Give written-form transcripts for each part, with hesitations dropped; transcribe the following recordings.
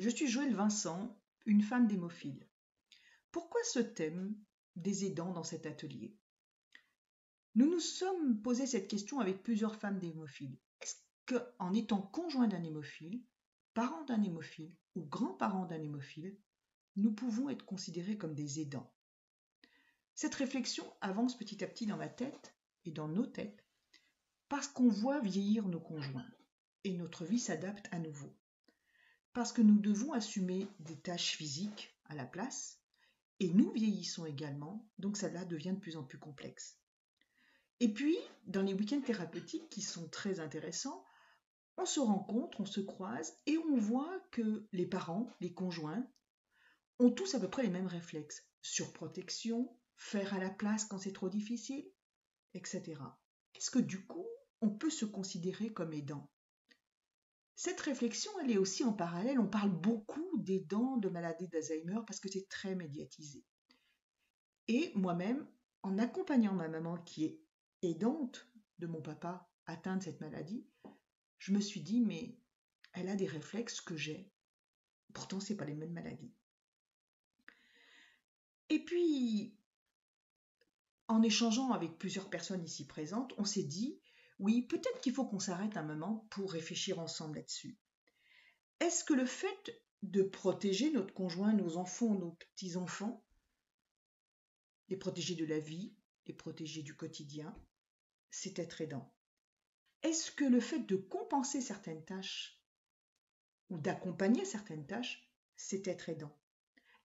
Je suis Joëlle Vincent, une femme d'hémophile. Pourquoi ce thème des aidants dans cet atelier? Nous nous sommes posé cette question avec plusieurs femmes d'hémophiles. Est-ce qu'en étant conjoint d'un hémophile, parent d'un hémophile ou grands-parents d'un hémophile, nous pouvons être considérés comme des aidants? Cette réflexion avance petit à petit dans ma tête et dans nos têtes parce qu'on voit vieillir nos conjoints et notre vie s'adapte à nouveau. Parce que nous devons assumer des tâches physiques à la place, et nous vieillissons également, donc cela devient de plus en plus complexe. Et puis, dans les week-ends thérapeutiques qui sont très intéressants, on se rencontre, on se croise, et on voit que les parents, les conjoints, ont tous à peu près les mêmes réflexes. Surprotection, faire à la place quand c'est trop difficile, etc. Est-ce que du coup, on peut se considérer comme aidant? Cette réflexion, elle est aussi en parallèle. On parle beaucoup d'aidants de maladie d'Alzheimer parce que c'est très médiatisé. Et moi-même, en accompagnant ma maman qui est aidante de mon papa atteint de cette maladie, je me suis dit, mais elle a des réflexes que j'ai. Pourtant, ce n'est pas les mêmes maladies. Et puis, en échangeant avec plusieurs personnes ici présentes, on s'est dit, oui, peut-être qu'il faut qu'on s'arrête un moment pour réfléchir ensemble là-dessus. Est-ce que le fait de protéger notre conjoint, nos enfants, nos petits-enfants, les protéger de la vie, les protéger du quotidien, c'est être aidant? Est-ce que le fait de compenser certaines tâches ou d'accompagner certaines tâches, c'est être aidant?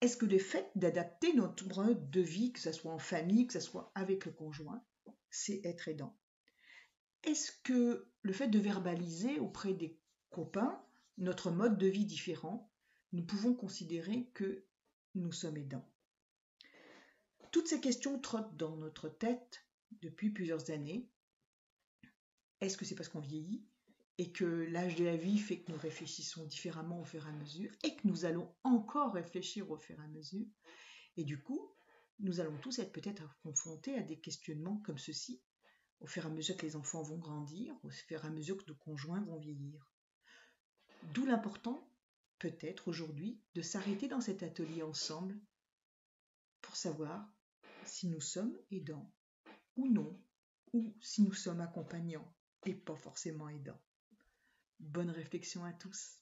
Est-ce que le fait d'adapter notre mode de vie, que ce soit en famille, que ce soit avec le conjoint, c'est être aidant? Est-ce que le fait de verbaliser auprès des copains notre mode de vie différent, nous pouvons considérer que nous sommes aidants? Toutes ces questions trottent dans notre tête depuis plusieurs années. Est-ce que c'est parce qu'on vieillit et que l'âge de la vie fait que nous réfléchissons différemment au fur et à mesure et que nous allons encore réfléchir au fur et à mesure? Et du coup, nous allons tous être peut-être confrontés à des questionnements comme ceci au fur et à mesure que les enfants vont grandir, au fur et à mesure que nos conjoints vont vieillir. D'où l'important, peut-être aujourd'hui, de s'arrêter dans cet atelier ensemble pour savoir si nous sommes aidants ou non, ou si nous sommes accompagnants et pas forcément aidants. Bonne réflexion à tous.